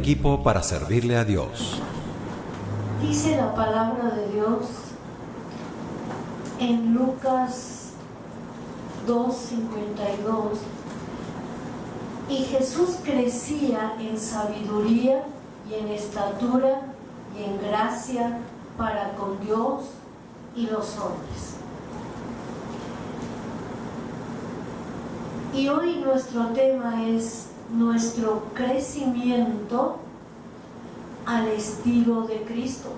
equipo para servirle a Dios. Dice la palabra de Dios en Lucas 2:52: y Jesús crecía en sabiduría y en estatura y en gracia para con Dios y los hombres. Y hoy nuestro tema es nuestro crecimiento al estilo de Cristo.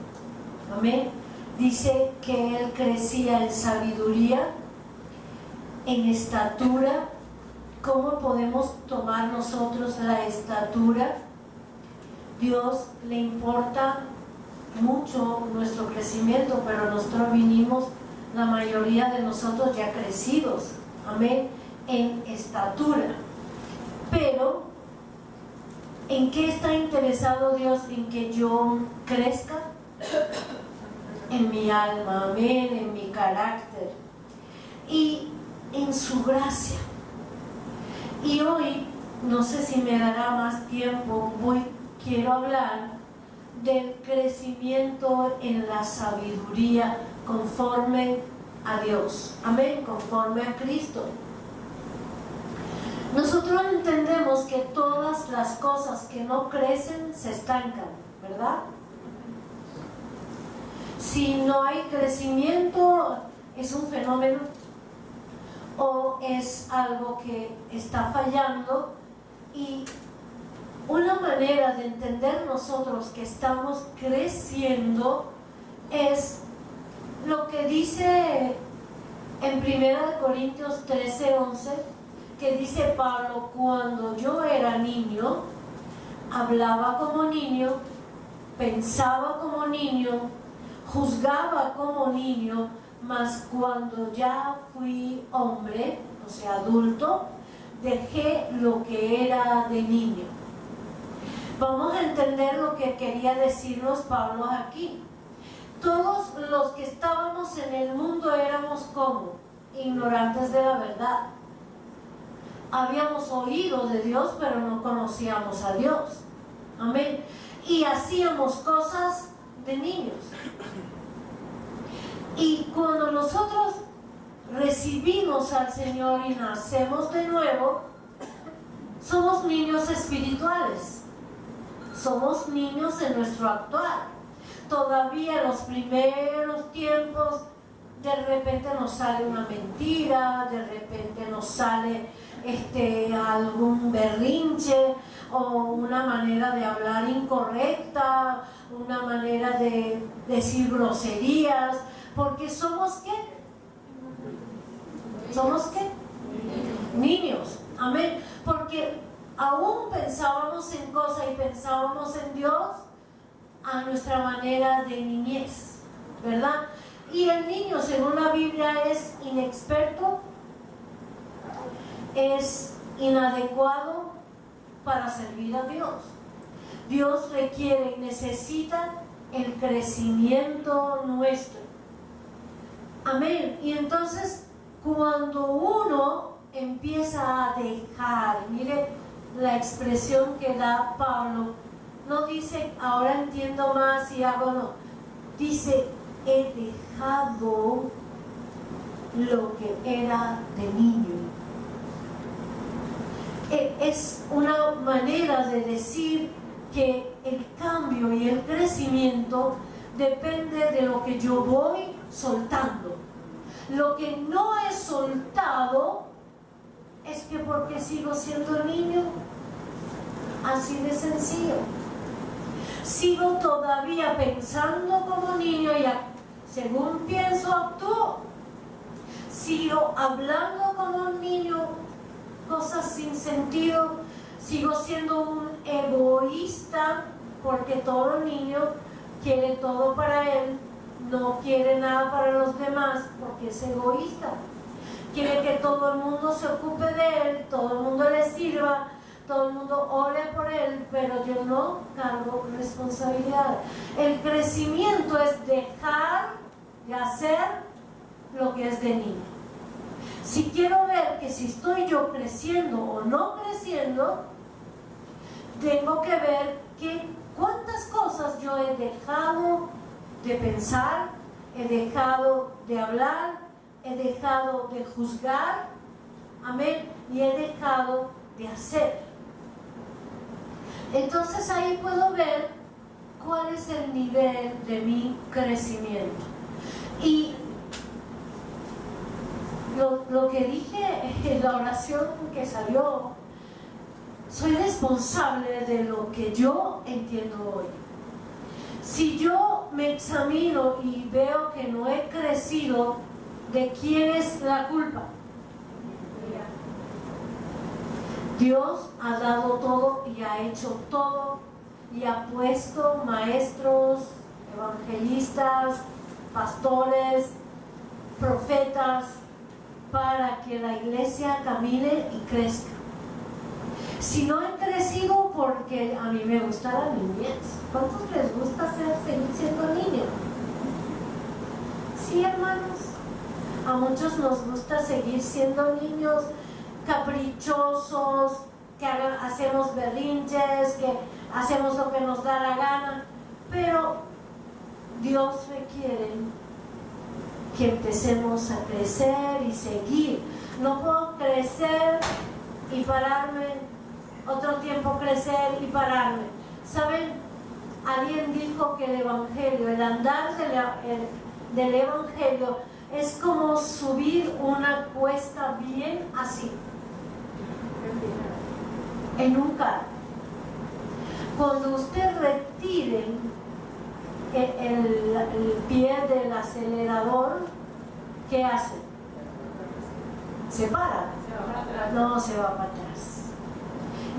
Amén. Dice que Él crecía en sabiduría, en estatura. ¿Cómo podemos tomar nosotros la estatura? Dios le importa mucho nuestro crecimiento, pero nosotros vinimos, la mayoría de nosotros ya crecidos, amén, en estatura. Pero, ¿en qué está interesado Dios? En que yo crezca en mi alma, amén, en mi carácter y en su gracia. Y hoy, no sé si me dará más tiempo, quiero hablar del crecimiento en la sabiduría conforme a Dios, amén, conforme a Cristo. Nosotros entendemos que todas las cosas que no crecen se estancan, ¿verdad? Si no hay crecimiento, es un fenómeno o es algo que está fallando. Y una manera de entender nosotros que estamos creciendo es lo que dice en 1 Corintios 13:11, que dice Pablo: cuando yo era niño, hablaba como niño, pensaba como niño, juzgaba como niño, mas cuando ya fui hombre, o sea, adulto, dejé lo que era de niño. Vamos a entender lo que quería decirnos Pablo aquí. Todos los que estábamos en el mundo éramos como ignorantes de la verdad. Habíamos oído de Dios, pero no conocíamos a Dios. Amén. Y hacíamos cosas de niños. Y cuando nosotros recibimos al Señor y nacemos de nuevo, somos niños espirituales. Somos niños en nuestro actuar. Todavía en los primeros tiempos, de repente nos sale una mentira, de repente nos sale algún berrinche o una manera de hablar incorrecta, una manera de decir groserías, porque somos ¿qué? ¿Somos qué? Niños, amén, porque aún pensábamos en cosas y pensábamos en Dios a nuestra manera de niñez, ¿verdad? Y el niño, según la Biblia, es inexperto, es inadecuado para servir a Dios. Dios requiere y necesita el crecimiento nuestro. Amén. Y entonces, cuando uno empieza a dejar, mire la expresión que da Pablo, no dice ahora entiendo más y hago, no, dice he dejado lo que era de niño. Es una manera de decir que el cambio y el crecimiento depende de lo que yo voy soltando. Lo que no he soltado es que porque sigo siendo niño, así de sencillo. Sigo todavía pensando como niño y según pienso actúo. Sigo hablando como un niño, cosas sin sentido. Sigo siendo un egoísta porque todo niño quiere todo para él, no quiere nada para los demás porque es egoísta. Quiere que todo el mundo se ocupe de él, todo el mundo le sirva, todo el mundo ore por él, pero yo no cargo responsabilidad. El crecimiento es dejar de hacer lo que es de niño. Si quiero ver que si estoy yo creciendo o no creciendo, tengo que ver cuántas cosas yo he dejado de pensar, he dejado de hablar, he dejado de juzgar, amén, y he dejado de hacer. Entonces ahí puedo ver cuál es el nivel de mi crecimiento. Y lo que dije en la oración que salió, soy responsable de lo que yo entiendo hoy. Si yo me examino y veo que no he crecido, ¿de quién es la culpa? Dios ha dado todo y ha hecho todo y ha puesto maestros, evangelistas, pastores, profetas para que la iglesia camine y crezca. Si no he crecido porque a mí me gusta la niñez. ¿Cuántos les gusta seguir siendo niños? Sí, hermanos. A muchos nos gusta seguir siendo niños caprichosos, que hacemos berrinches, que hacemos lo que nos da la gana. Pero Dios requiere que empecemos a crecer y seguir. No puedo crecer y pararme, otro tiempo crecer y pararme. ¿Saben? Alguien dijo que el evangelio, el andar del evangelio es como subir una cuesta bien así, en un carro. Cuando usted retire el pie del acelerador, ¿qué hace? ¿Se para? No, se va para atrás.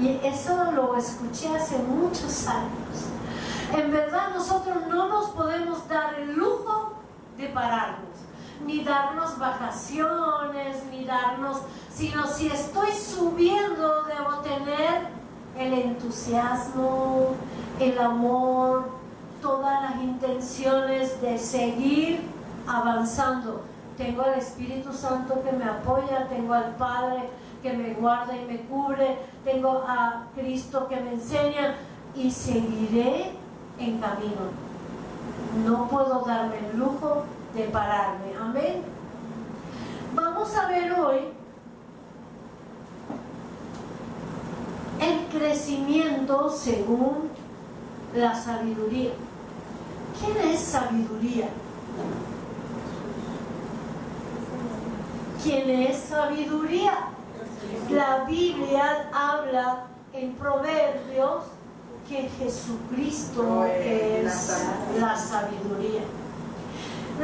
Y eso lo escuché hace muchos años. En verdad nosotros no nos podemos dar el lujo de pararnos, ni darnos vacaciones, sino si estoy subiendo, debo tener el entusiasmo, el amor, todas las intenciones de seguir avanzando. Tengo al Espíritu Santo que me apoya, tengo al Padre que me guarda y me cubre, tengo a Cristo que me enseña y seguiré en camino. No puedo darme el lujo de pararme. Amén. Vamos a ver hoy el crecimiento según la sabiduría. ¿Quién es sabiduría? ¿Quién es sabiduría? La Biblia habla en Proverbios que Jesucristo es la sabiduría.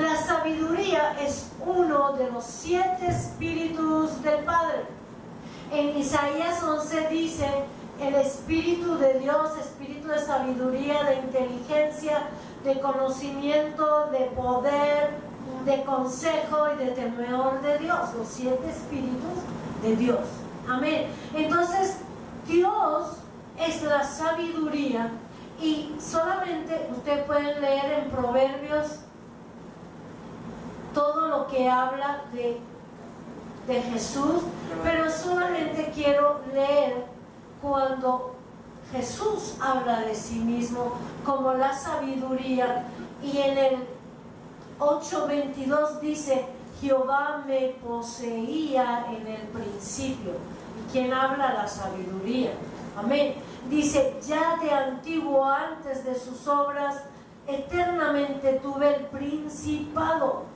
La sabiduría es uno de los 7 espíritus del Padre. En Isaías 11 dice: el Espíritu de Dios, espíritu de sabiduría, de inteligencia, de conocimiento, de poder, de consejo y de temor de Dios. Los 7 espíritus de Dios. Amén. Entonces, Dios es la sabiduría, y solamente usted puede leer en Proverbios todo lo que habla de Jesús, pero solamente quiero leer cuando Jesús habla de sí mismo como la sabiduría, y en el 8:22 dice: Jehová me poseía en el principio. ¿Y quién habla? La sabiduría. Amén. Dice: ya de antiguo, antes de sus obras, eternamente tuve el principado.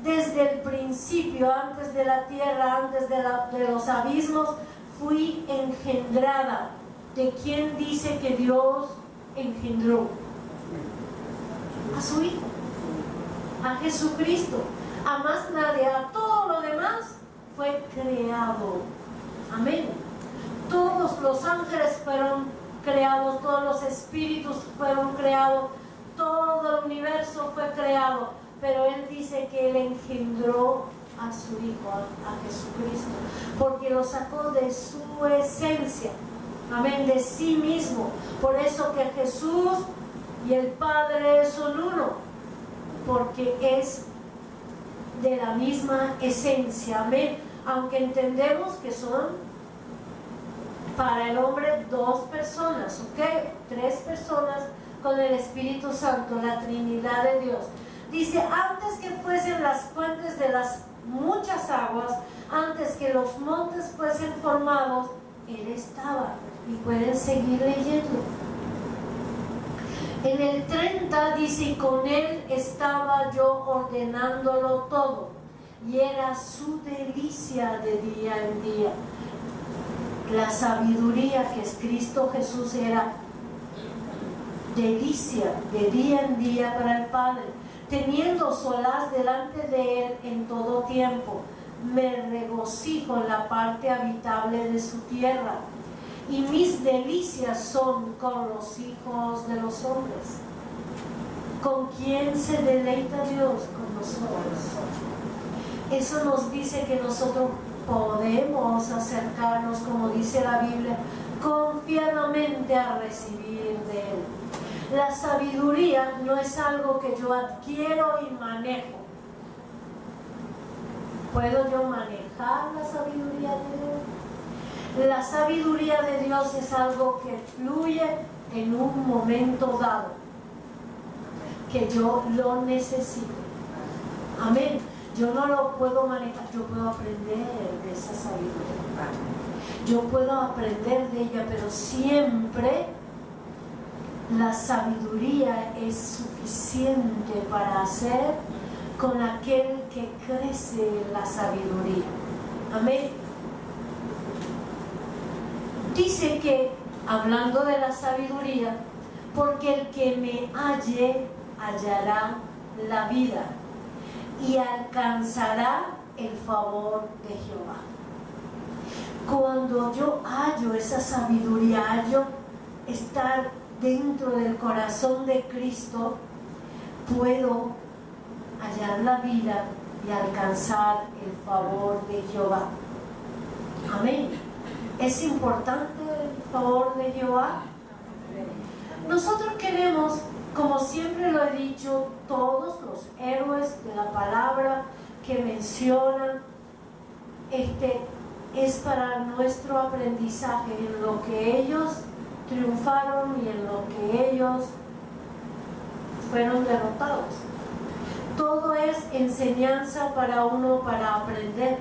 Desde el principio, antes de la tierra, antes de los abismos, fui engendrada. ¿De quién dice que Dios engendró? A su Hijo, a Jesucristo. A más nadie, a todo lo demás fue creado. Amén. Todos los ángeles fueron creados, todos los espíritus fueron creados, todo el universo fue creado, pero Él dice que Él engendró a su Hijo, a Jesucristo, porque lo sacó de su esencia, amén, de sí mismo. Por eso que Jesús y el Padre son uno, porque es de la misma esencia, amén, aunque entendemos que son Para el hombre 2 personas, ¿ok? 3 personas con el Espíritu Santo, la Trinidad de Dios. Dice, antes que fuesen las fuentes de las muchas aguas, antes que los montes fuesen formados, Él estaba. Y pueden seguir leyendo. En el 30 dice, y con Él estaba yo ordenándolo todo, y era su delicia de día en día. La sabiduría que es Cristo Jesús era delicia de día en día para el Padre, teniendo solaz delante de Él en todo tiempo. Me regocijo en la parte habitable de su tierra, y mis delicias son con los hijos de los hombres. ¿Con quién se deleita Dios? Con nosotros. Eso nos dice que nosotros podemos acercarnos, como dice la Biblia, confiadamente a recibir de Él. La sabiduría no es algo que yo adquiero y manejo. ¿Puedo yo manejar la sabiduría de Dios? La sabiduría de Dios es algo que fluye en un momento dado, que yo lo necesito. Amén. Yo no lo puedo manejar, yo puedo aprender de esa sabiduría. Yo puedo aprender de ella, pero siempre la sabiduría es suficiente para hacer con aquel que crece en la sabiduría. Amén. Dice que, hablando de la sabiduría, porque el que me halle hallará la vida y alcanzará el favor de Jehová. Cuando yo hallo esa sabiduría, hallo estar dentro del corazón de Cristo, puedo hallar la vida y alcanzar el favor de Jehová. Amén. ¿Es importante el favor de Jehová? Nosotros queremos, como siempre lo he dicho, todos los héroes de la palabra que mencionan, es para nuestro aprendizaje en lo que ellos triunfaron y en lo que ellos fueron derrotados. Todo es enseñanza para uno, para aprender.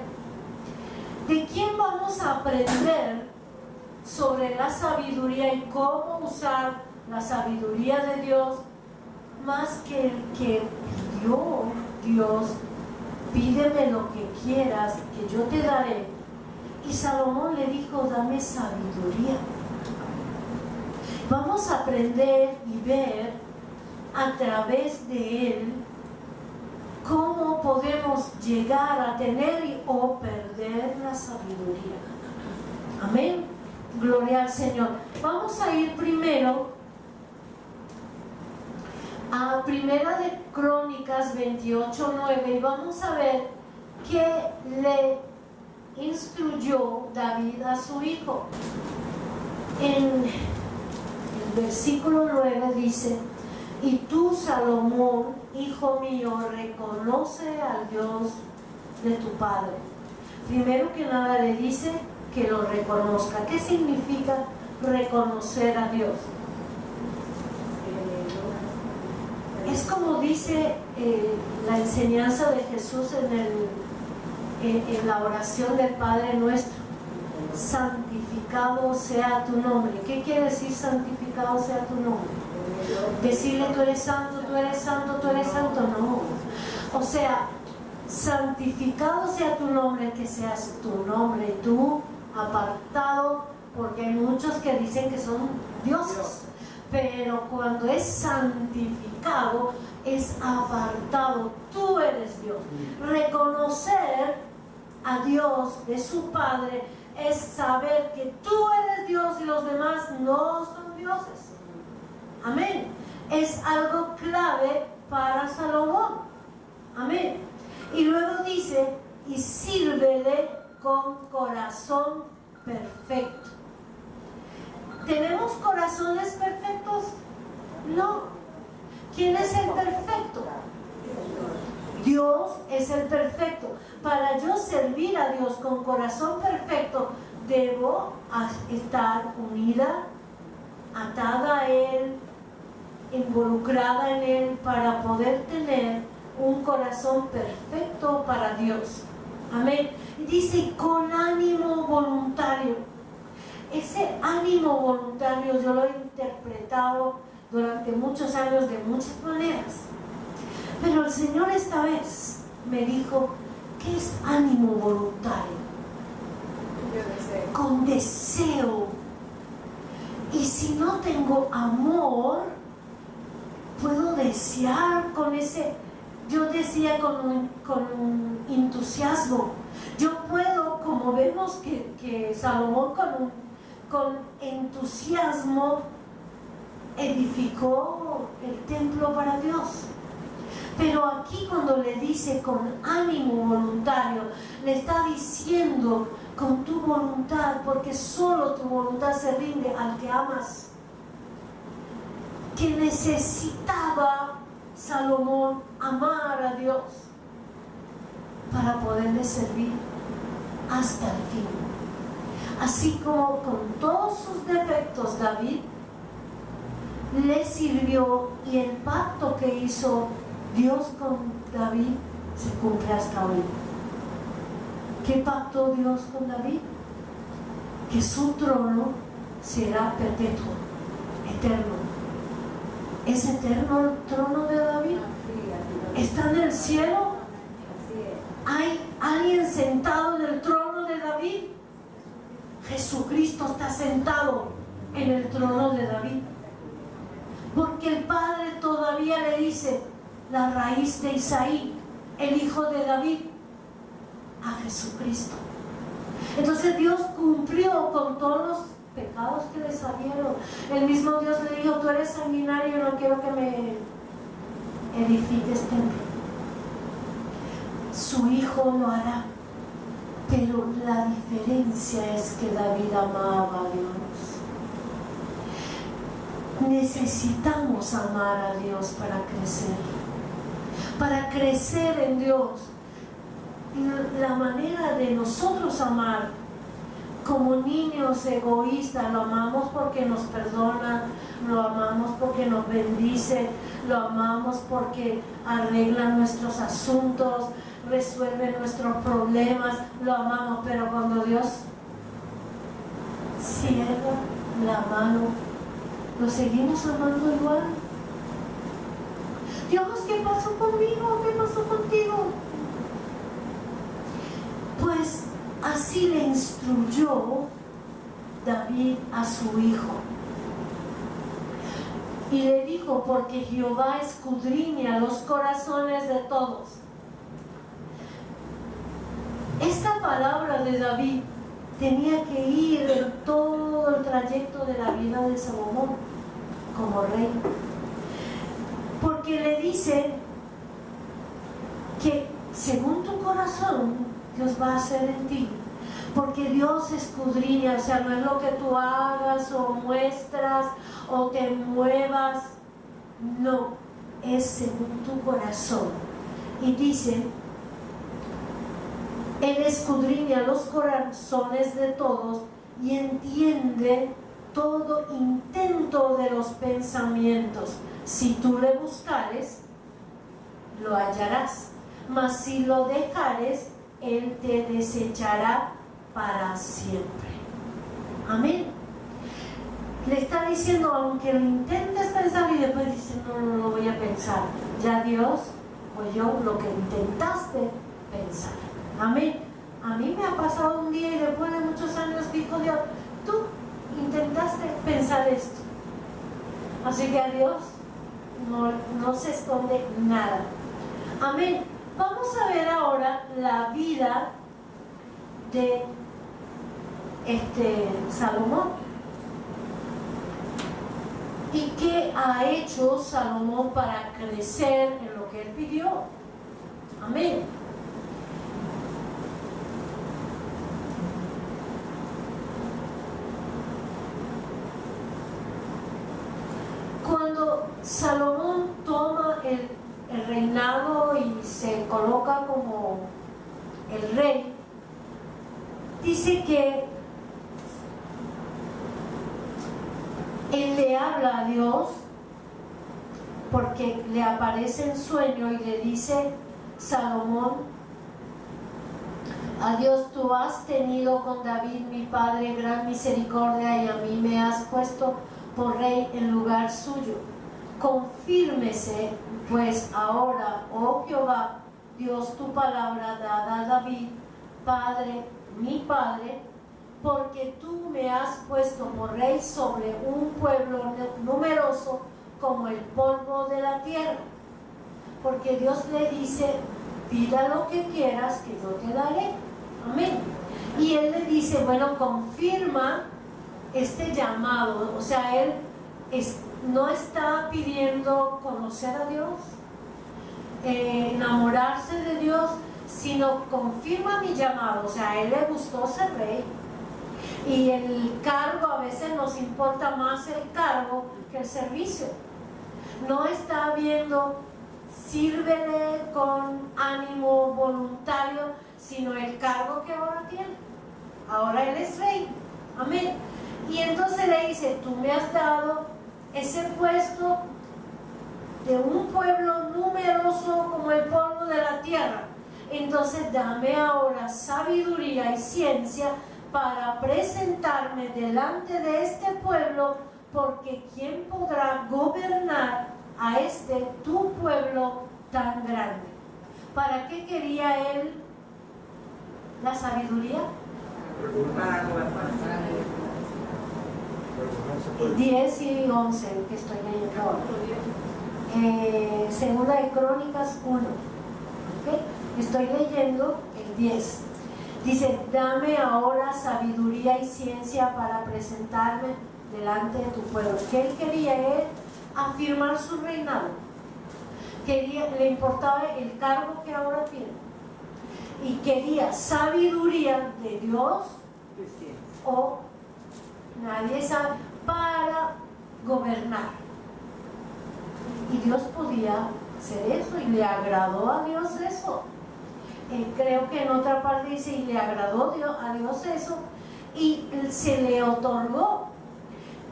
¿De quién vamos a aprender sobre la sabiduría y cómo usar la sabiduría de Dios? Más que el que pidió Dios, pídeme lo que quieras, que yo te daré. Y Salomón le dijo, dame sabiduría. Vamos a aprender y ver a través de él cómo podemos llegar a tener o perder la sabiduría. Amén. Gloria al Señor. Vamos a ir primero a Primera de Crónicas 28:9 y vamos a ver qué le instruyó David a su hijo. En el versículo 9 dice: y tú, Salomón, hijo mío, reconoce al Dios de tu padre. Primero que nada le dice que lo reconozca. ¿Qué significa reconocer a Dios? Es como dice la enseñanza de Jesús en la oración del Padre Nuestro: santificado sea tu nombre. ¿Qué quiere decir santificado sea tu nombre? Decirle tú eres santo, tú eres santo, tú eres santo, no. O sea, santificado sea tu nombre, que seas tu nombre, tú apartado, porque hay muchos que dicen que son dioses, pero cuando es santificado es apartado, tú eres Dios. Reconocer a Dios de su Padre es saber que tú eres Dios y los demás no son dioses. Amén. Es algo clave para Salomón. Amén. Y luego dice: y sírvele con corazón perfecto. ¿Tenemos corazones perfectos? No. ¿Quién es el perfecto? Dios es el perfecto. Para yo servir a Dios con corazón perfecto, debo estar unida, atada a Él, involucrada en Él para poder tener un corazón perfecto para Dios. Amén. Dice con ánimo voluntario. Ese ánimo voluntario yo lo he interpretado durante muchos años de muchas maneras. Pero el Señor esta vez me dijo, ¿qué es ánimo voluntario? Con deseo. Y si no tengo amor, puedo desear con ese, yo decía con un entusiasmo. Yo puedo, como vemos que Salomón con entusiasmo edificó el templo para Dios. Pero aquí cuando le dice con ánimo voluntario, le está diciendo con tu voluntad, porque solo tu voluntad se rinde al que amas. Que necesitaba Salomón amar a Dios para poderle servir hasta el fin. Así como con todos sus defectos David le sirvió, y el pacto que hizo Dios con David se cumple hasta hoy. ¿Qué pactó Dios con David? Que su trono será perpetuo, eterno. ¿Es eterno el trono de David? ¿Está en el cielo? ¿Hay alguien sentado en el trono de David? Jesucristo está sentado en el trono de David. Porque el Padre todavía le dice, la raíz de Isaí, el hijo de David, a Jesucristo. Entonces Dios cumplió con todos los pecados que le salieron. El mismo Dios le dijo, tú eres sanguinario, no quiero que me edifiques templo. Su hijo lo hará, pero la diferencia es que David amaba a Dios. Necesitamos amar a Dios para crecer en Dios. La manera de nosotros amar, como niños egoístas, lo amamos porque nos perdona, lo amamos porque nos bendice, lo amamos porque arregla nuestros asuntos, resuelve nuestros problemas, lo amamos. Pero cuando Dios cierra la mano, lo seguimos amando igual. Dios, ¿qué pasó conmigo? ¿Qué pasó contigo? Pues así le instruyó David a su hijo. Y le dijo, porque Jehová escudriña los corazones de todos. Esta palabra de David tenía que ir en todo el trayecto de la vida de Salomón como rey. Porque le dice que según tu corazón Dios va a hacer en ti. Porque Dios escudriña, o sea, no es lo que tú hagas o muestras o te muevas, no, es según tu corazón. Y dice, Él escudriña los corazones de todos y entiende todo intento de los pensamientos. Si tú le buscares, lo hallarás, mas si lo dejares, Él te desechará para siempre. Amén. Le está diciendo, aunque lo intentes pensar y después dice, no lo voy a pensar. Ya Dios oyó lo que intentaste pensar. Amén. A mí me ha pasado un día y después de muchos años dijo Dios, tú intentaste pensar esto. Así que a Dios no se esconde nada. Amén. Vamos a ver ahora la vida de Salomón. ¿Y qué ha hecho Salomón para crecer en lo que él pidió? Amén. Cuando Salomón toma el reinado y se coloca como el rey, dice que él le habla a Dios porque le aparece en sueño y le dice Salomón a Dios: tú has tenido con David mi padre gran misericordia y a mí me has puesto por rey en lugar suyo. Confírmese pues ahora, oh Jehová, Dios, tu palabra dada a David, padre, mi padre, porque tú me has puesto por rey sobre un pueblo numeroso como el polvo de la tierra. Porque Dios le dice: pida lo que quieras que yo te daré. Amén. Y él le dice: bueno, confirma este llamado. O sea, él no está pidiendo conocer a Dios, enamorarse de Dios, sino confirma mi llamado. O sea, a él le gustó ser rey. Y el cargo, a veces nos importa más el cargo que el servicio. No está viendo sírvele con ánimo voluntario, sino el cargo que ahora tiene. Ahora él es rey. Amén. Y entonces le dice: tú me has dado ese puesto de un pueblo numeroso como el polvo de la tierra. Entonces dame ahora sabiduría y ciencia para presentarme delante de este pueblo, porque ¿quién podrá gobernar a este tu pueblo tan grande? ¿Para qué quería él la sabiduría? Para gobernar. 10 y 11 que estoy leyendo ahora. Segunda de Crónicas 1. ¿Okay? Estoy leyendo el 10. Dice: dame ahora sabiduría y ciencia para presentarme delante de tu pueblo. ¿Qué él quería? Él afirmar su reinado. Le importaba el cargo que ahora tiene. Y quería sabiduría de Dios, o nadie sabe, para gobernar. Y Dios podía hacer eso, y le agradó a Dios eso. Creo que en otra parte dice: y le agradó a Dios eso, y se le otorgó.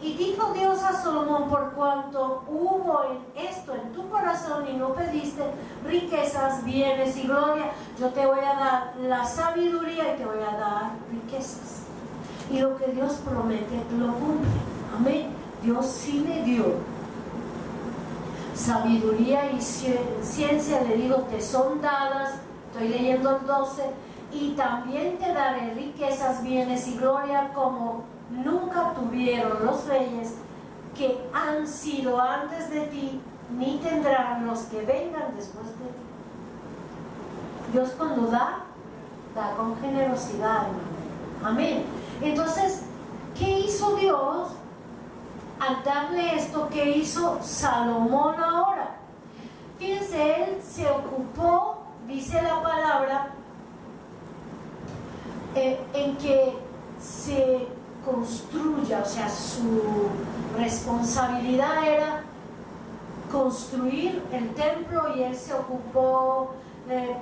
Y dijo Dios a Salomón: por cuanto hubo en esto en tu corazón y no pediste riquezas, bienes y gloria, yo te voy a dar la sabiduría y te voy a dar riquezas. Y lo que Dios promete lo cumple. Amén. Dios sí le dio sabiduría y ciencia, le digo, te son dadas. Estoy leyendo el 12. Y también te daré riquezas, bienes y gloria como nunca tuvieron los reyes que han sido antes de ti, ni tendrán los que vengan después de ti. Dios cuando da con generosidad, hermano. Amén. Entonces, ¿qué hizo Dios al darle esto? ¿Qué hizo Salomón ahora? Fíjense, él se ocupó, dice la palabra, en que se construya, o sea, su responsabilidad era construir el templo, y él se ocupó de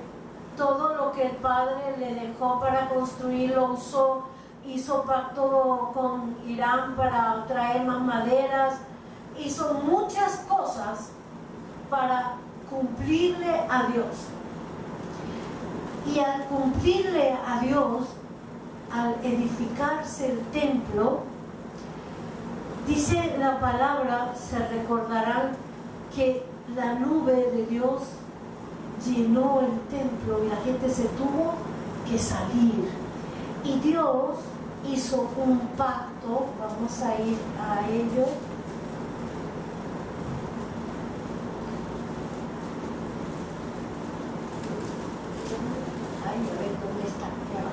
todo lo que el padre le dejó para construirlo, usó, hizo pacto con Irán para traer más maderas, hizo muchas cosas para cumplirle a Dios. Y al cumplirle a Dios, al edificarse el templo, dice la palabra, se recordarán que la nube de Dios llenó el templo y la gente se tuvo que salir. Y Dios hizo un pacto, vamos a ir a ello. Ay, a ver dónde está. Ya va.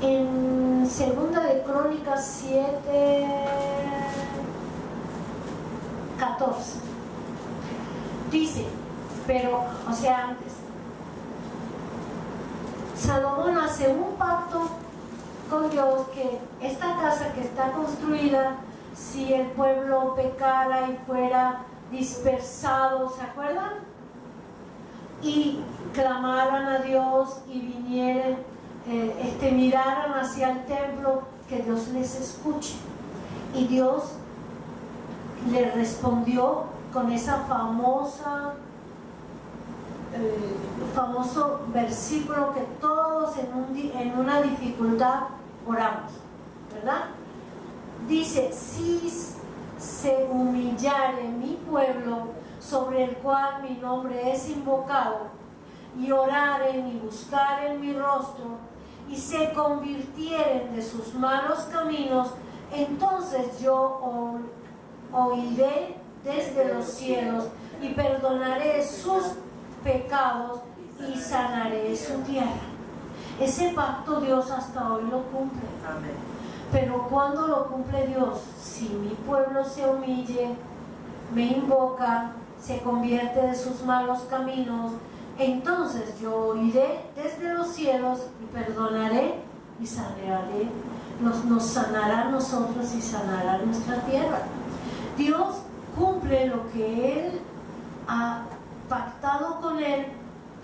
En segunda de Crónicas 7, 14 dice, pero, o sea, antes, Salomón hace un pacto con Dios que esta casa que está construida, si el pueblo pecara y fuera dispersado, ¿se acuerdan? y clamaran a Dios y vinieran, miraran hacia el templo, que Dios les escuche. Y Dios le respondió con esa famoso versículo que todos en una dificultad oramos, ¿verdad? Dice: si se humillare mi pueblo, sobre el cual mi nombre es invocado, y oraren y buscaren mi rostro, y se convirtieren de sus malos caminos, entonces yo oiré desde los cielos y perdonaré sus pecados y sanaré su tierra. Ese pacto Dios hasta hoy lo cumple. Amén. Pero ¿cuándo lo cumple Dios? Si mi pueblo se humille, me invoca, se convierte de sus malos caminos, entonces yo oiré desde los cielos y perdonaré y sanaré. Nos sanará a nosotros y sanará nuestra tierra. Dios cumple lo que Él ha pactado con Él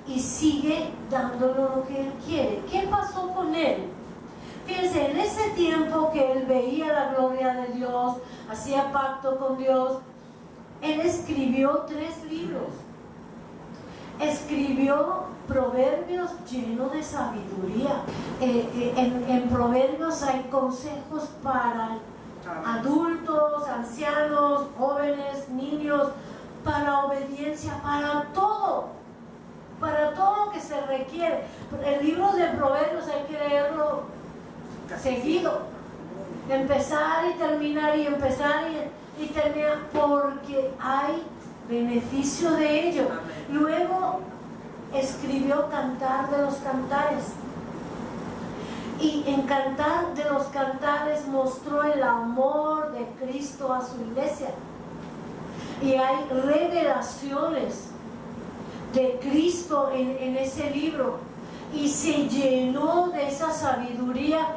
y sigue dándole lo que Él quiere. ¿Qué pasó con Él? Fíjense, en ese tiempo que Él veía la gloria de Dios, hacía pacto con Dios, Él escribió 3 libros. Escribió Proverbios lleno de sabiduría. En Proverbios hay consejos para adultos, ancianos, jóvenes, niños, para obediencia, para todo lo que se requiere. El libro de Proverbios hay que leerlo seguido, empezar y terminar y empezar y terminar, porque hay beneficio de ello. Luego escribió Cantar de los Cantares, y en Cantar de los Cantares mostró el amor de Cristo a su iglesia, y hay revelaciones de Cristo en ese libro, y se llenó de esa sabiduría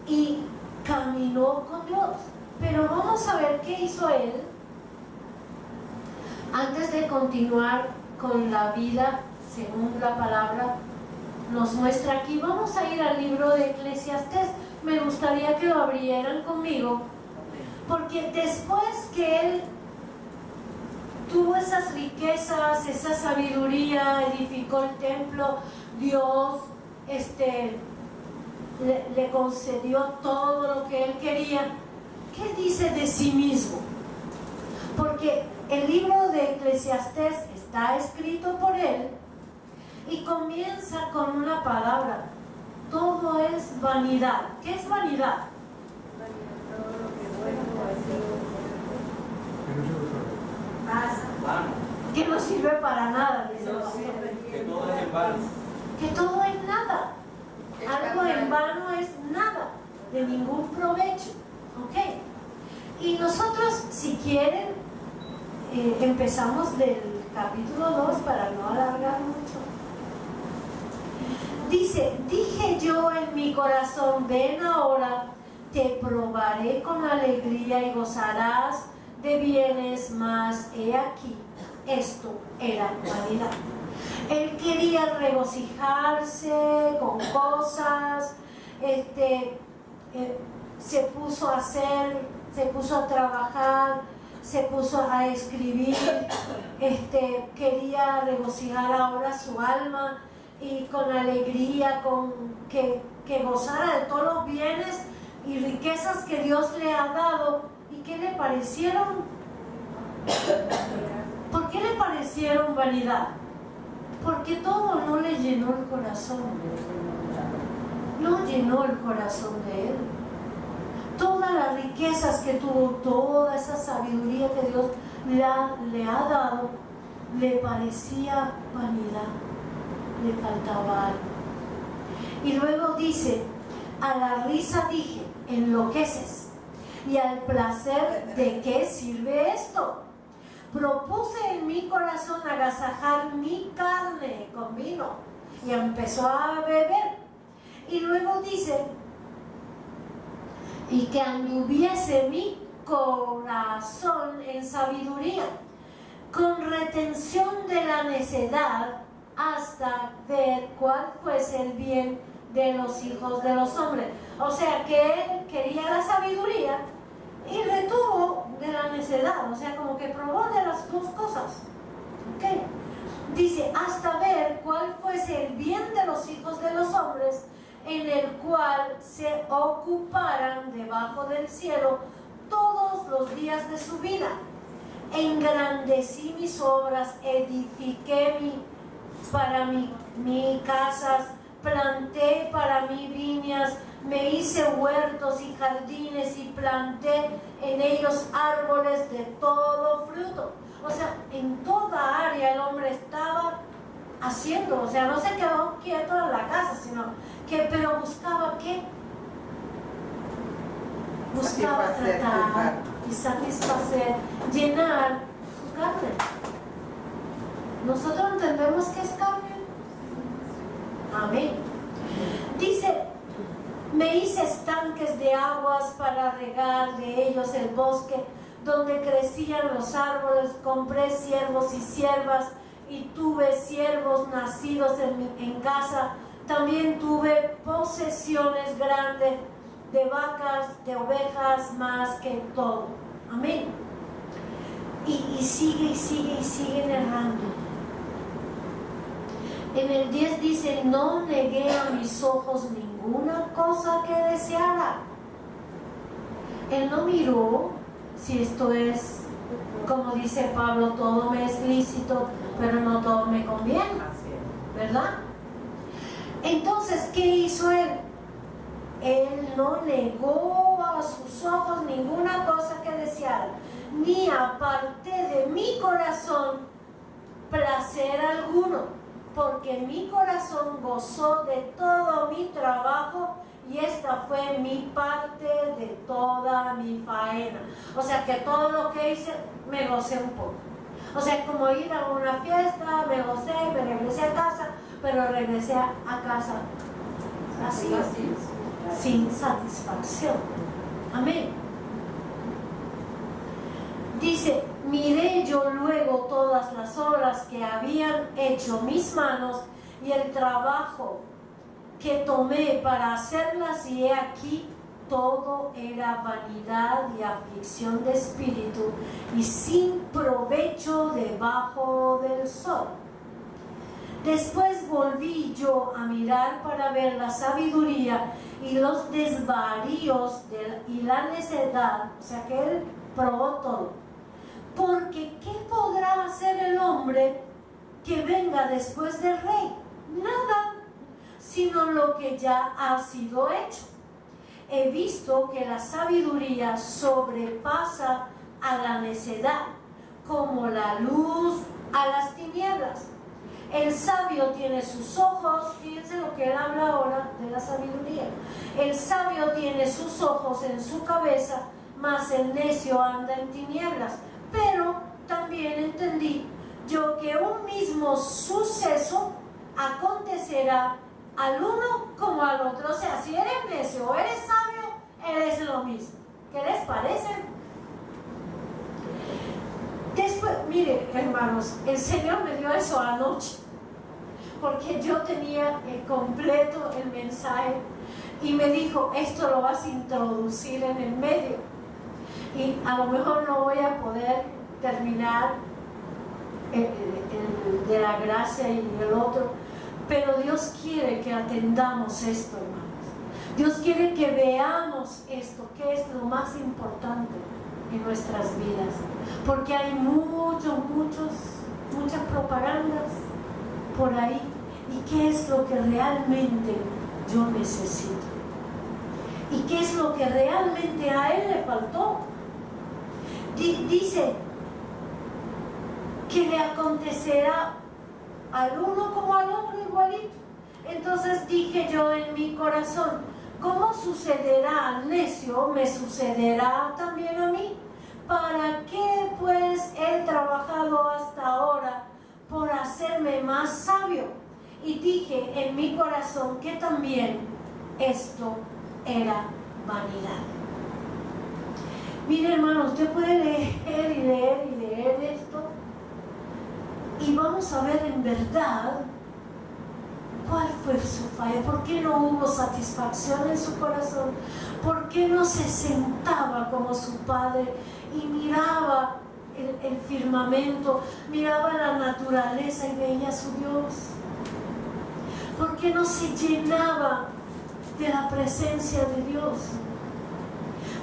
y caminó con Dios. Pero vamos a ver qué hizo él antes de continuar con la vida según la palabra nos muestra aquí. Vamos a ir al libro de Eclesiastés. Me gustaría que lo abrieran conmigo, porque después que él tuvo esas riquezas, esa sabiduría, edificó el templo, Dios le concedió todo lo que él quería. ¿Qué dice de sí mismo? Porque el libro de Eclesiastés está escrito por él y comienza con una palabra: todo es vanidad. ¿Qué es vanidad? Que no sirve para nada, dice el Señor. Que todo es en vano. Que todo es nada. Algo en vano es nada, de ningún provecho. ¿Ok? Y nosotros, si quieren, empezamos del capítulo 2 para no alargar mucho. Dice: dije yo en mi corazón, ven ahora, te probaré con alegría y gozarás de bienes, mas he aquí, esto era vanidad. Él quería regocijarse con cosas, se puso a hacer, se puso a trabajar, se puso a escribir, quería regocijar ahora su alma y con alegría, con que gozara de todos los bienes y riquezas que Dios le ha dado. ¿Y qué le parecieron? ¿Por qué le parecieron vanidad? Porque todo no le llenó el corazón. No llenó el corazón de él. Todas las riquezas que tuvo, toda esa sabiduría que Dios le ha dado, le parecía vanidad, le faltaba algo. Y luego dice: a la risa dije, enloqueces, y al placer, ¿de qué sirve esto? Propuse en mi corazón agasajar mi carne con vino, y empezó a beber. Y luego dice: y que anduviese mi corazón en sabiduría, con retención de la necedad, hasta ver cuál fuese el bien de los hijos de los hombres. O sea que él quería la sabiduría y retuvo de la necedad, o sea, como que probó de las dos cosas. ¿Okay? Dice, hasta ver cuál fuese el bien de los hijos de los hombres, en el cual se ocuparan debajo del cielo todos los días de su vida. Engrandecí mis obras, edifiqué para mi casas, planté para mí viñas, me hice huertos y jardines y planté en ellos árboles de todo fruto. O sea, en toda área el hombre estaba haciendo, o sea, no se quedó quieto en la casa, pero buscaba ¿qué? Buscaba tratar y satisfacer, llenar su carne. ¿Nosotros entendemos qué es carne? Amén. Dice, me hice estanques de aguas para regar de ellos el bosque donde crecían los árboles, compré siervos y siervas y tuve siervos nacidos en casa. También tuve posesiones grandes de vacas, de ovejas, más que todo. Amén. Y sigue narrando. En el 10 dice, no negué a mis ojos ninguna cosa que deseara. Él no miró si esto es, como dice Pablo, todo me es lícito, pero no todo me conviene, ¿verdad? Entonces, ¿qué hizo él? Él no negó a sus ojos ninguna cosa que deseara, ni aparté de mi corazón placer alguno, porque mi corazón gozó de todo mi trabajo y esta fue mi parte de toda mi faena. O sea que todo lo que hice me gocé un poco. O sea, como ir a una fiesta, me gocé, me regresé a casa, pero regresé a casa así, sin satisfacción. Amén. Dice, miré yo luego todas las obras que habían hecho mis manos y el trabajo que tomé para hacerlas, y he aquí todo era vanidad y aflicción de espíritu y sin provecho debajo del sol. Después volví yo a mirar para ver la sabiduría y los desvaríos y la necedad, o sea que él probó todo. Porque ¿qué podrá hacer el hombre que venga después del rey? Nada, sino lo que ya ha sido hecho. He visto que la sabiduría sobrepasa a la necedad, como la luz a las tinieblas. El sabio tiene sus ojos, fíjense lo que él habla ahora de la sabiduría. El sabio tiene sus ojos en su cabeza, mas el necio anda en tinieblas. Pero también entendí yo que un mismo suceso acontecerá al uno como al otro. O sea, si eres necio o eres sabio, eres lo mismo. ¿Qué les parece? Después, mire, hermanos, el Señor me dio eso anoche, porque yo tenía completo el mensaje y me dijo, esto lo vas a introducir en el medio y a lo mejor no voy a poder terminar el de la gracia y el otro, pero Dios quiere que atendamos esto, hermanos. Dios quiere que veamos esto, que es lo más importante en nuestras vidas, porque hay muchas propagandas por ahí. ¿Y qué es lo que realmente yo necesito? ¿Y qué es lo que realmente a él le faltó? Dice que le acontecerá al uno como al otro igualito. Entonces dije yo en mi corazón, ¿cómo sucederá al necio? Me sucederá también a mí. ¿Para qué pues he trabajado hasta ahora por hacerme más sabio? Y dije en mi corazón que también esto era vanidad. Mire, hermano, usted puede leer y leer y leer esto y vamos a ver en verdad ¿Cuál fue su falla? ¿Por qué no hubo satisfacción en su corazón? ¿Por qué no se sentaba como su padre y miraba el firmamento, miraba la naturaleza y veía a su Dios? ¿Por qué no se llenaba de la presencia de Dios?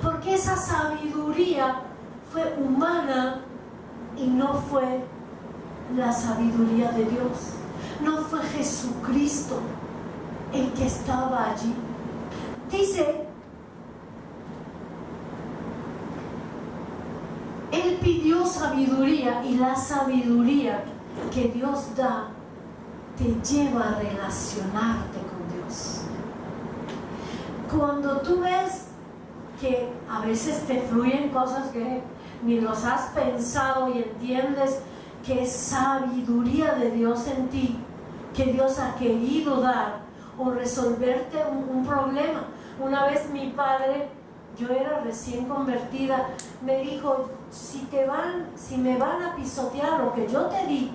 Porque esa sabiduría fue humana y no fue la sabiduría de Dios. No fue Jesucristo el que estaba allí. Dice, él pidió sabiduría, y la sabiduría que Dios da te lleva a relacionarte con Dios. Cuando tú ves que a veces te fluyen cosas que ni los has pensado y entiendes que es sabiduría de Dios en ti, que Dios ha querido dar o resolverte un problema. Una vez mi padre, yo era recién convertida, me dijo, si me van a pisotear lo que yo te di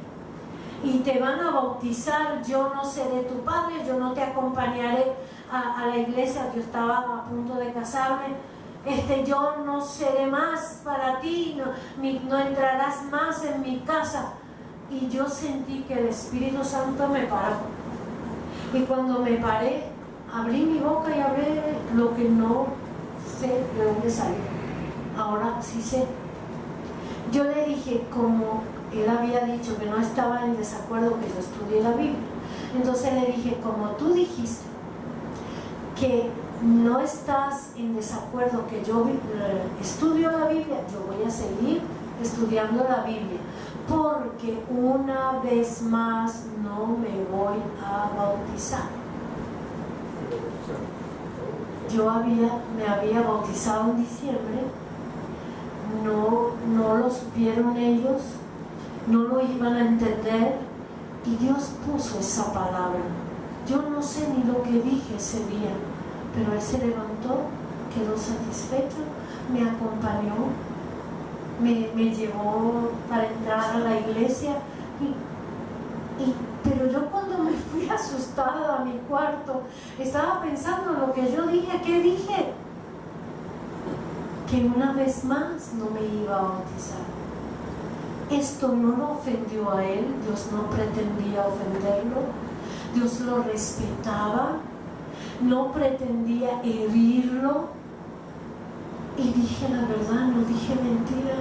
y te van a bautizar, yo no seré tu padre, yo no te acompañaré a la iglesia. Yo estaba a punto de casarme. Yo no seré más para ti, no entrarás más en mi casa. Y yo sentí que el Espíritu Santo me paró. Y cuando me paré, abrí mi boca y hablé lo que no sé de dónde salió. Ahora sí sé. Yo le dije, como él había dicho que no estaba en desacuerdo que yo estudie la Biblia, entonces le dije, como tú dijiste que no estás en desacuerdo que yo estudio la Biblia, yo voy a seguir estudiando la Biblia, porque una vez más no me voy a bautizar. Me había bautizado en diciembre, no lo supieron ellos, no lo iban a entender, y Dios puso esa palabra. Yo no sé ni lo que dije ese día, pero él se levantó, quedó satisfecho, me acompañó, me llevó para entrar a la iglesia, pero yo cuando me fui asustada a mi cuarto, estaba pensando en lo que yo dije. ¿Qué dije? Que una vez más no me iba a bautizar. Esto no lo ofendió a él, Dios no pretendía ofenderlo, Dios lo respetaba, no pretendía herirlo, y dije la verdad, no dije mentira,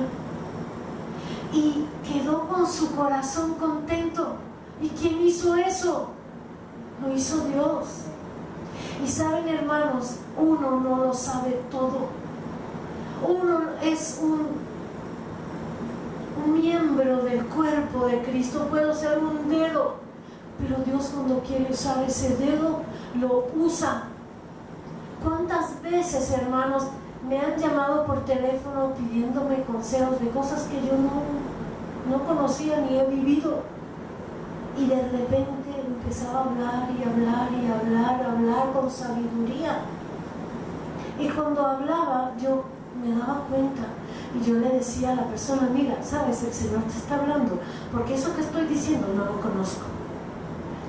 y quedó con su corazón contento. ¿Y quién hizo eso? Lo hizo Dios. Y saben, hermanos, uno no lo sabe todo. Uno es un miembro del cuerpo de Cristo. Puedo ser un dedo, pero Dios, cuando quiere usar ese dedo, lo usa. ¿Cuántas veces, hermanos, me han llamado por teléfono pidiéndome consejos de cosas que yo no conocía ni he vivido? Y de repente empezaba a hablar y hablar y hablar con sabiduría. Y cuando hablaba, yo me daba cuenta y yo le decía a la persona, mira, sabes, el Señor te está hablando, porque eso que estoy diciendo no lo conozco.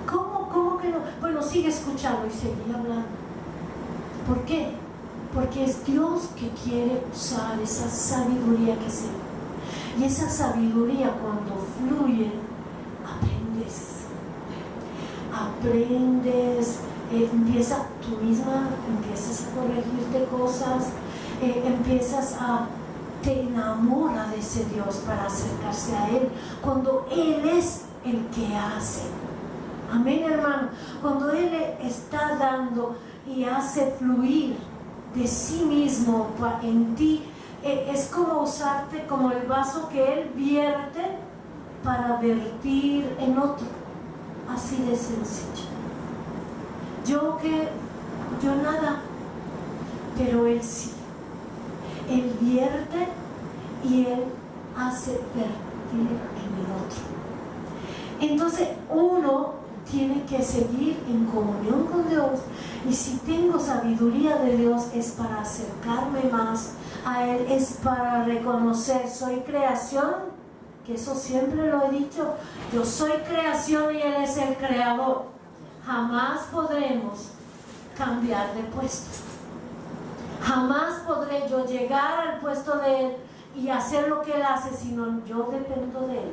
¿Cómo que no? Bueno, sigue escuchando, y seguía hablando. ¿Por qué? Porque es Dios que quiere usar esa sabiduría que se da. Y esa sabiduría, cuando fluye, aprendes, tú misma empiezas a corregirte cosas, te enamora de ese Dios para acercarse a Él, cuando Él es el que hace. Amén, hermano. Cuando Él está dando y hace fluir de sí mismo en ti, es como usarte como el vaso que Él vierte para vertir en otro. Así de sencillo. Yo nada, pero Él sí. Él vierte y Él hace vertir en el otro. Entonces uno tiene que seguir en comunión con Dios, y si tengo sabiduría de Dios es para acercarme más a Él, es para reconocer, soy creación, que eso siempre lo he dicho, yo soy creación y Él es el creador. jamás podremos cambiar de puesto. Jamás podré yo llegar al puesto de Él y hacer lo que Él hace, sino yo dependo de Él.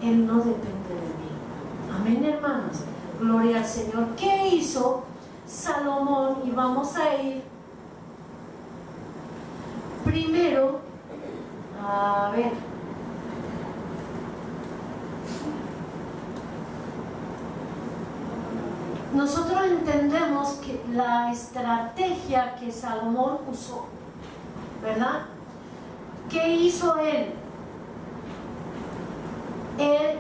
Él no depende de mí. Amén, hermanos. Gloria al Señor. ¿Qué hizo Salomón? Y vamos a ir primero a ver. Nosotros entendemos que la estrategia que Salomón usó, ¿verdad? ¿Qué hizo él? Él,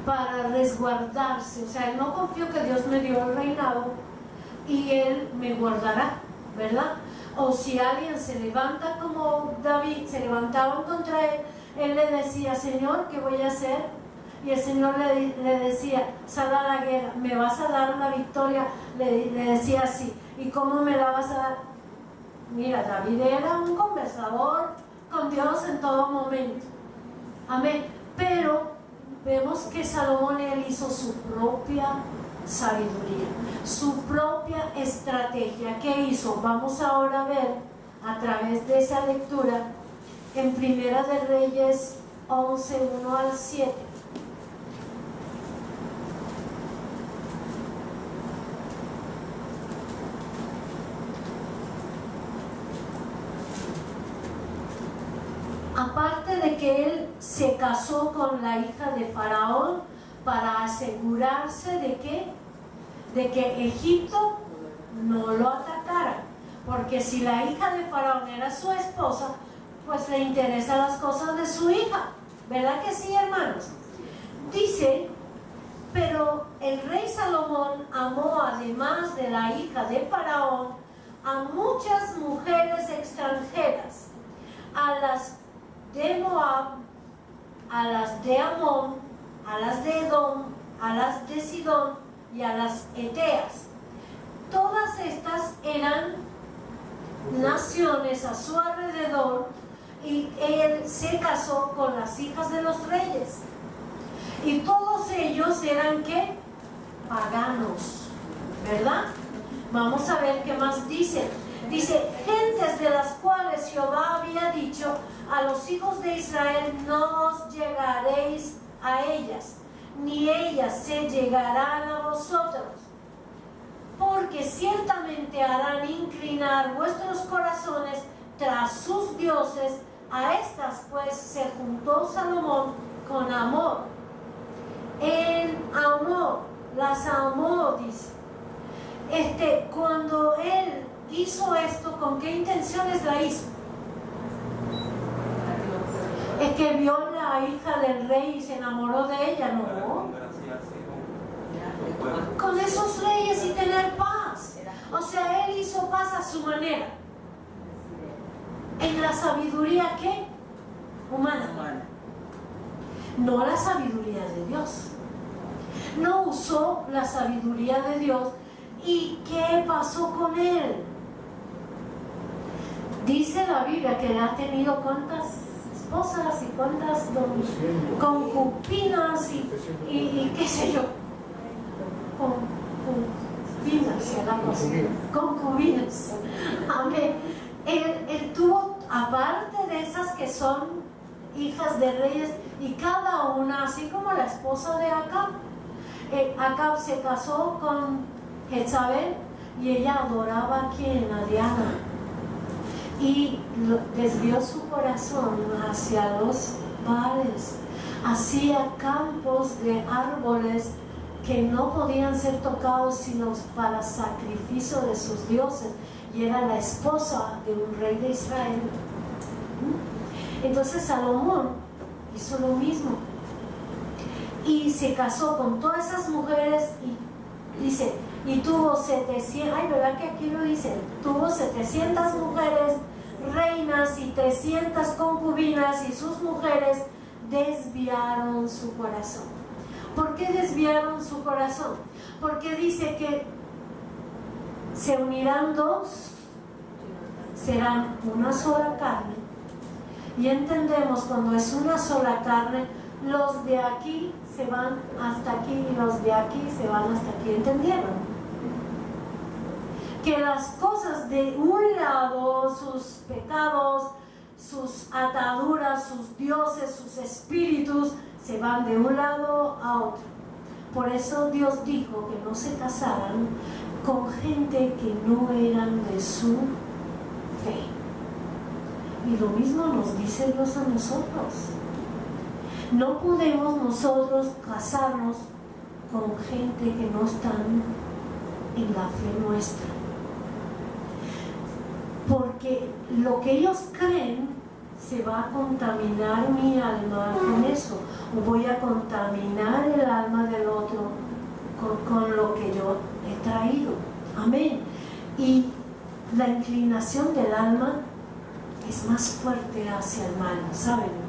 para resguardarse, o sea, él no confió que Dios me dio el reinado y Él me guardará, ¿verdad? O si alguien se levanta como David, se levantaban contra él, él le decía, Señor, ¿qué voy a hacer? Y el Señor le decía, sal a la guerra, ¿me vas a dar la victoria? Le decía así, ¿y cómo me la vas a dar? Mira, David era un conversador con Dios en todo momento. Amén. Pero vemos que Salomón, él hizo su propia sabiduría, su propia estrategia. ¿Qué hizo? Vamos ahora a ver a través de esa lectura en Primera de Reyes 11, 1 al 7. Aparte de que él se casó con la hija de Faraón para asegurarse de que Egipto no lo atacara, porque si la hija de Faraón era su esposa, pues le interesan las cosas de su hija, ¿verdad que sí, hermanos? Dice, pero el rey Salomón amó, además de la hija de Faraón, a muchas mujeres extranjeras, a las de Moab, a las de Amón, a las de Edom, a las de Sidón y a las Eteas. Todas estas eran naciones a su alrededor, y él se casó con las hijas de los reyes, y todos ellos eran ¿qué? Paganos, ¿verdad? Vamos a ver qué más dice. Dice, gentes de las cuales Jehová había dicho a los hijos de Israel, no os llegaréis a ellas, ni ellas se llegarán a vosotros, porque ciertamente harán inclinar vuestros corazones tras sus dioses. A estas pues se juntó Salomón con amor. Él amó, las amó, dice. Cuando él hizo esto, ¿con qué intenciones la hizo? Es que vio la hija del rey y se enamoró de ella, ¿no? Con esos reyes y tener paz. O sea, él hizo paz a su manera. En la sabiduría, ¿qué? Humana. No la sabiduría de Dios. No usó la sabiduría de Dios. ¿Y qué pasó con él? Dice la Biblia que ha tenido cuántas esposas y cuántas concubinas y qué sé yo. Concubinas. Amén. Él tuvo, aparte de esas que son hijas de reyes, y cada una, así como la esposa de Acab. Acab se casó con Jezabel y ella adoraba a quien, a Diana, y desvió su corazón hacia los baales, hacía campos de árboles que no podían ser tocados sino para sacrificio de sus dioses, y era la esposa de un rey de Israel. Entonces Salomón hizo lo mismo y se casó con todas esas mujeres, y dice, y tuvo 700, ay, ¿verdad que aquí lo dice? Tuvo 700 mujeres reinas y 300 concubinas, y sus mujeres desviaron su corazón. ¿Por qué desviaron su corazón? Porque dice que se unirán dos, serán una sola carne. Y entendemos, cuando es una sola carne, los de aquí se van hasta aquí y los de aquí se van hasta aquí. ¿Entendieron? Que las cosas de un lado, sus pecados, sus ataduras, sus dioses, sus espíritus, se van de un lado a otro. Por eso Dios dijo que no se casaran con gente que no eran de su fe. Y lo mismo nos dice Dios a nosotros. No podemos nosotros casarnos con gente que no están en la fe nuestra. Porque lo que ellos creen se va a contaminar mi alma con eso. O voy a contaminar el alma del otro con lo que yo he traído. Amén. Y la inclinación del alma es más fuerte hacia el mal, ¿saben?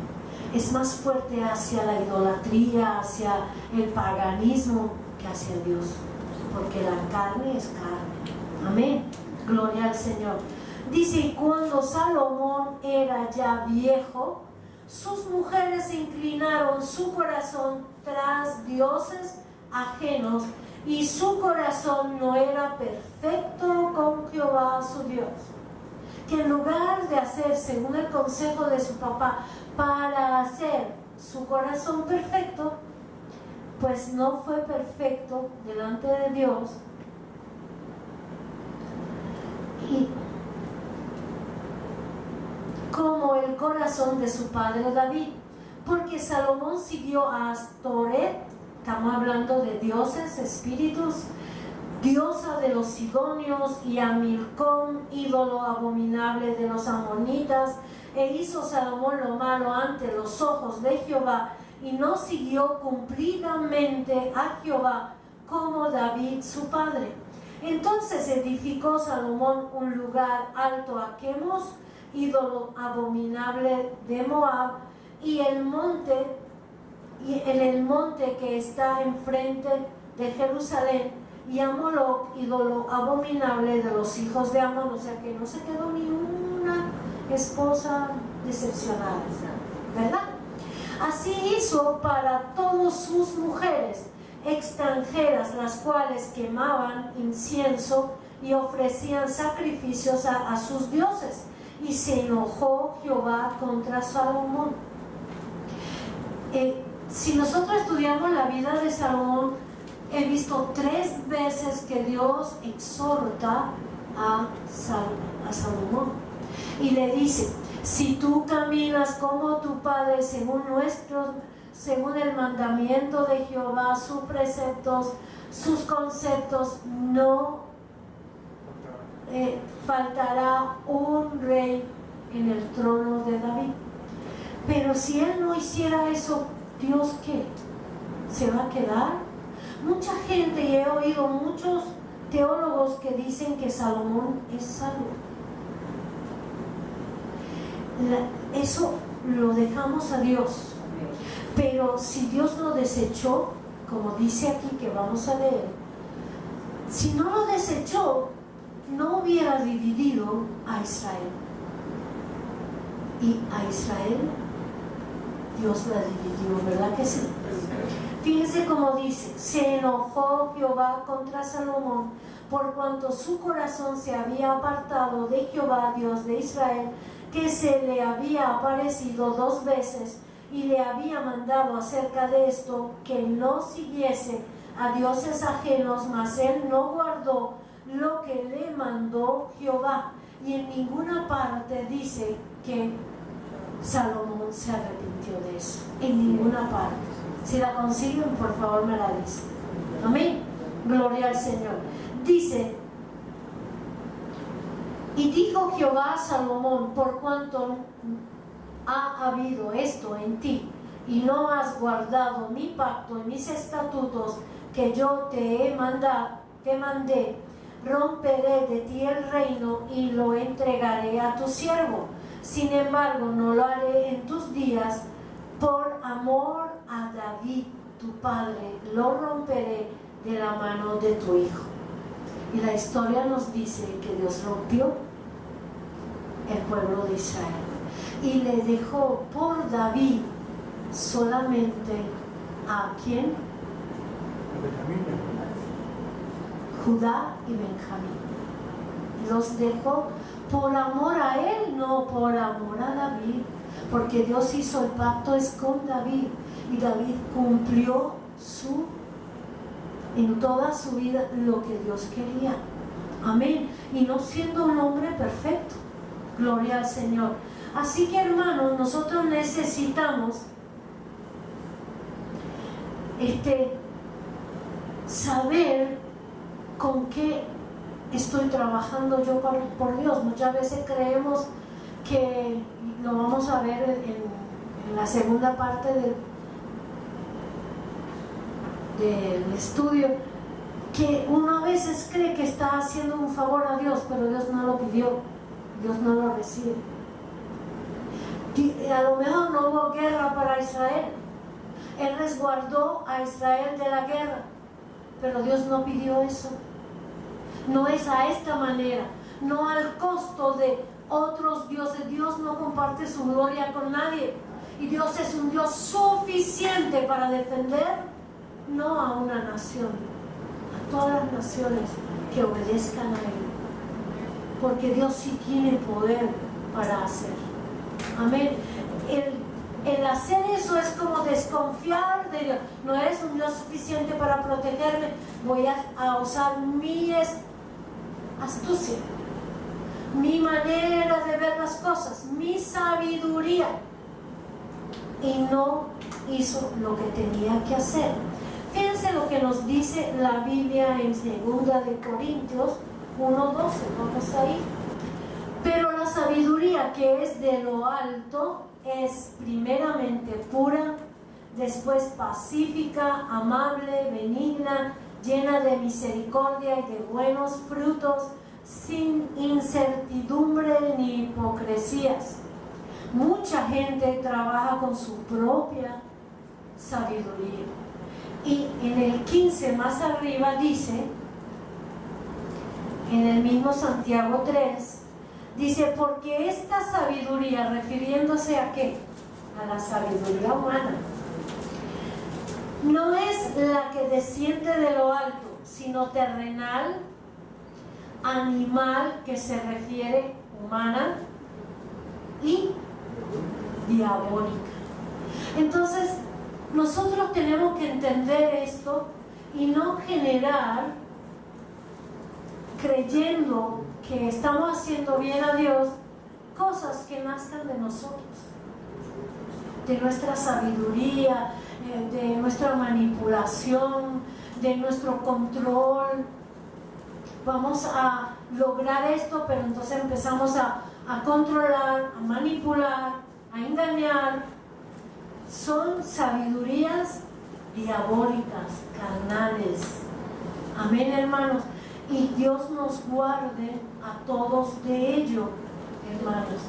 Es más fuerte hacia la idolatría, hacia el paganismo que hacia Dios. Porque la carne es carne. Amén. Gloria al Señor. Dice, y cuando Salomón era ya viejo, sus mujeres inclinaron su corazón tras dioses ajenos, y su corazón no era perfecto con Jehová su Dios. Que en lugar de hacer según el consejo de su papá para hacer su corazón perfecto, pues no fue perfecto delante de Dios. Y como el corazón de su padre David, porque Salomón siguió a Astoret, estamos hablando de dioses, espíritus, diosa de los sidonios, y a Milcom, ídolo abominable de los amonitas, e hizo Salomón lo malo ante los ojos de Jehová, y no siguió cumplidamente a Jehová como David su padre. Entonces edificó Salomón un lugar alto a Quemos, ídolo abominable de Moab, y en el monte que está enfrente de Jerusalén, y a Moloc, ídolo abominable de los hijos de Amón. O sea que no se quedó ni una esposa decepcionada, ¿verdad? Así hizo para todas sus mujeres extranjeras, las cuales quemaban incienso y ofrecían sacrificios a sus dioses. Y se enojó Jehová contra Salomón. Si nosotros estudiamos la vida de Salomón, he visto 3 veces que Dios exhorta a Salomón y le dice: si tú caminas como tu padre según el mandamiento de Jehová, sus preceptos, sus conceptos, no faltará un rey en el trono de David. Pero si él no hiciera eso, ¿Dios qué? ¿Se va a quedar? Mucha gente, y he oído muchos teólogos que dicen que Salomón es salvo. Eso lo dejamos a Dios. Pero si Dios lo desechó, como dice aquí que vamos a leer, si no lo desechó, no hubiera dividido a Israel. Y a Israel Dios la dividió, ¿verdad que sí? Fíjense cómo dice: se enojó Jehová contra Salomón por cuanto su corazón se había apartado de Jehová, Dios de Israel, que se le había aparecido 2 veces y le había mandado acerca de esto que no siguiese a dioses ajenos, mas él no guardó lo que le mandó Jehová. Y en ninguna parte dice que Salomón se arrepintió de eso, en ninguna parte. Si la consiguen, por favor me la dicen. Amén. Gloria al Señor. Dice: y dijo Jehová a Salomón: por cuanto ha habido esto en ti, y no has guardado mi pacto y mis estatutos que yo te mandé, romperé de ti el reino y lo entregaré a tu siervo. Sin embargo, no lo haré en tus días. Por amor a David tu padre, lo romperé de la mano de tu hijo. Y la historia nos dice que Dios rompió el pueblo de Israel y le dejó por David solamente a ¿quién? Judá y Benjamín. Los dejó por amor a él, no por amor a David, porque Dios hizo el pacto es con David y David cumplió en toda su vida lo que Dios quería. Amén. Y no siendo un hombre perfecto. Gloria al Señor. Así que, hermanos, nosotros necesitamos saber con qué estoy trabajando yo por Dios. Muchas veces creemos que, lo vamos a ver en la segunda parte del estudio, que uno a veces cree que está haciendo un favor a Dios, pero Dios no lo pidió, Dios no lo recibe. Y a lo mejor no hubo guerra para Israel, Él resguardó a Israel de la guerra, pero Dios no pidió eso. No es a esta manera, no al costo de otros dioses. Dios no comparte su gloria con nadie, y Dios es un Dios suficiente para defender no a una nación, a todas las naciones que obedezcan a Él, porque Dios sí tiene poder para hacer. Amén. El hacer eso es como desconfiar de Dios. No eres un Dios suficiente para protegerme, voy a usar mi astucia, mi manera de ver las cosas, mi sabiduría, y no hizo lo que tenía que hacer. Fíjense lo que nos dice la Biblia en 2 de Corintios 1:12. Vamos ahí. Pero la sabiduría que es de lo alto es primeramente pura, después pacífica, amable, benigna, llena de misericordia y de buenos frutos, sin incertidumbre ni hipocresías. Mucha gente trabaja con su propia sabiduría. Y en el 15 más arriba dice, en el mismo Santiago 3, dice, porque esta sabiduría, refiriéndose a qué? A la sabiduría humana, no es la que desciende de lo alto, sino terrenal, animal, que se refiere humana, y diabólica. Entonces, nosotros tenemos que entender esto y no generar, creyendo que estamos haciendo bien a Dios, cosas que nazcan de nosotros, de nuestra sabiduría, de nuestra manipulación, de nuestro control. Vamos a lograr esto, pero entonces empezamos a controlar, a manipular, a engañar. Son sabidurías diabólicas, carnales. Amén, hermanos. Y Dios nos guarde a todos de ello, hermanos.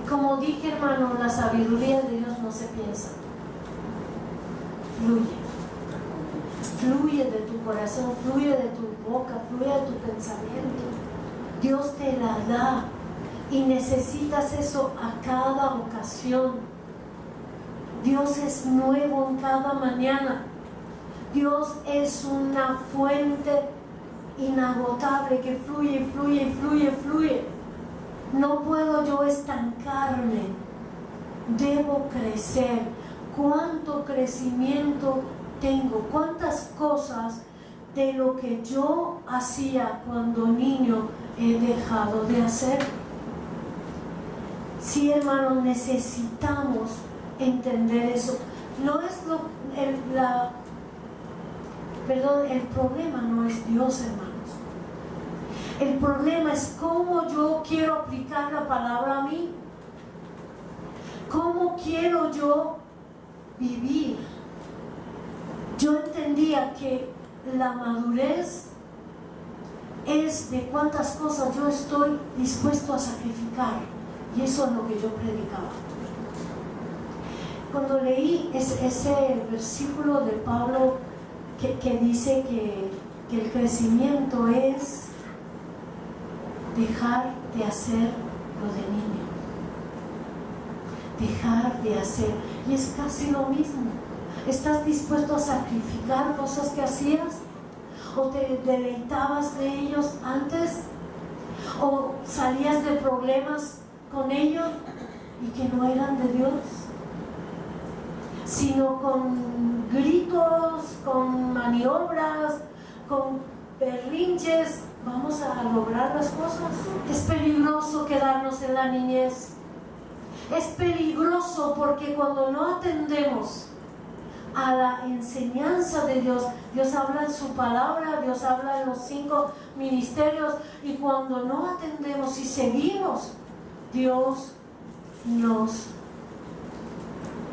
Como dije, hermano, la sabiduría de Dios no se piensa, fluye. Fluye de tu corazón, fluye de tu boca, fluye de tu pensamiento. Dios te la da y necesitas eso a cada ocasión. Dios es nuevo en cada mañana. Dios es una fuente inagotable que fluye, fluye, fluye, fluye. No puedo yo estancarme, debo crecer. ¿Cuánto crecimiento tengo? ¿Cuántas cosas de lo que yo hacía cuando niño he dejado de hacer? Sí, hermanos, necesitamos entender eso. No es el problema no es Dios, hermanos. El problema es cómo yo quiero aplicar la palabra a mí. ¿Cómo quiero yo vivir? Yo entendía que la madurez es de cuántas cosas yo estoy dispuesto a sacrificar. Y eso es lo que yo predicaba. Cuando leí ese versículo de Pablo que dice que el crecimiento es dejar de hacer lo de niño. dejar de hacer. Y es casi lo mismo. ¿Estás dispuesto a sacrificar cosas que hacías? ¿O te deleitabas de ellos antes? ¿O salías de problemas con ellos y que no eran de Dios? Sino con gritos, con maniobras, con berrinches, vamos a lograr las cosas. Es peligroso quedarnos en la niñez. Es peligroso porque cuando no atendemos a la enseñanza de Dios, Dios habla en su palabra, Dios habla en los 5 ministerios, y cuando no atendemos y seguimos, Dios nos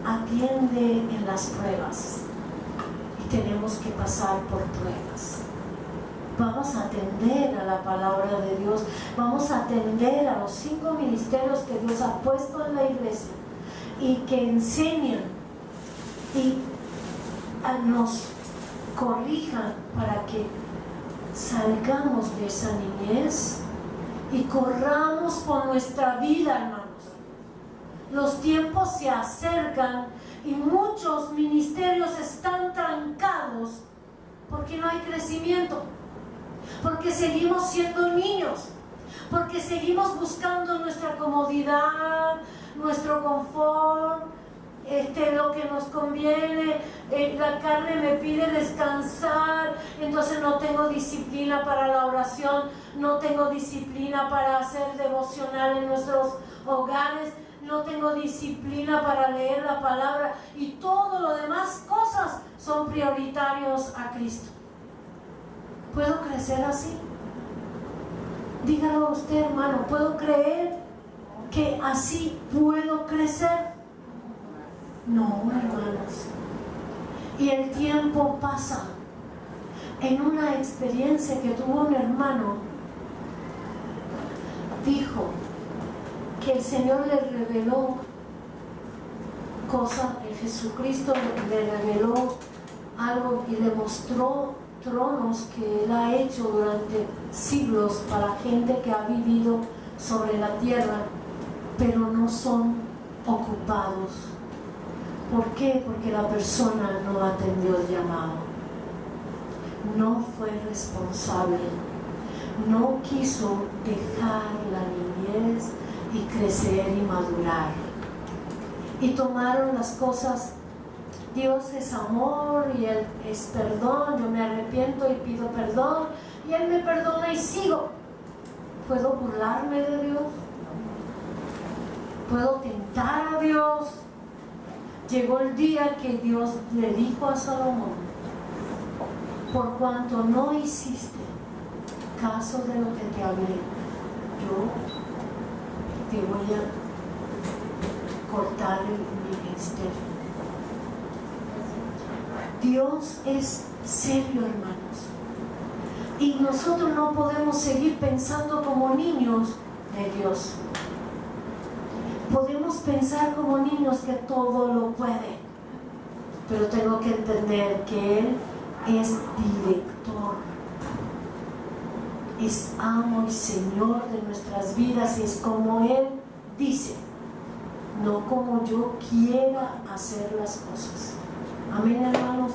atiende en las pruebas y tenemos que pasar por pruebas. Vamos a atender a la palabra de Dios, vamos a atender a los 5 ministerios que Dios ha puesto en la iglesia y que enseñan y nos corrijan para que salgamos de esa niñez y corramos por nuestra vida, hermanos. Los tiempos se acercan y muchos ministerios están trancados porque no hay crecimiento, porque seguimos siendo niños, porque seguimos buscando nuestra comodidad, nuestro confort, lo que nos conviene. La carne me pide descansar, entonces no tengo disciplina para la oración, no tengo disciplina para hacer devocional en nuestros hogares, no tengo disciplina para leer la palabra, y todo lo demás cosas son prioritarios a Cristo. ¿Puedo crecer así? Dígalo usted, hermano, ¿puedo creer que así puedo crecer? No, hermanos. Y el tiempo pasa. En una experiencia que tuvo un hermano, dijo que el Señor le reveló cosas, Jesucristo le reveló algo y le mostró tronos que Él ha hecho durante siglos para gente que ha vivido sobre la tierra, pero no son ocupados. ¿Por qué? Porque la persona no atendió el llamado, no fue responsable, no quiso dejar la niñez y crecer y madurar, y tomaron las cosas. Dios es amor y Él es perdón, yo me arrepiento y pido perdón y Él me perdona y sigo. ¿Puedo burlarme de Dios? ¿Puedo tentar a Dios? Llegó el día que Dios le dijo a Salomón: por cuanto no hiciste caso de lo que te hablé, yo te voy a cortar el ministerio. Dios es serio, hermanos, y nosotros no podemos seguir pensando como niños de Dios. Podemos pensar como niños que todo lo puede, pero tengo que entender que Él es director, es amo y Señor de nuestras vidas, y es como Él dice, no como yo quiera hacer las cosas. Amén, hermanos.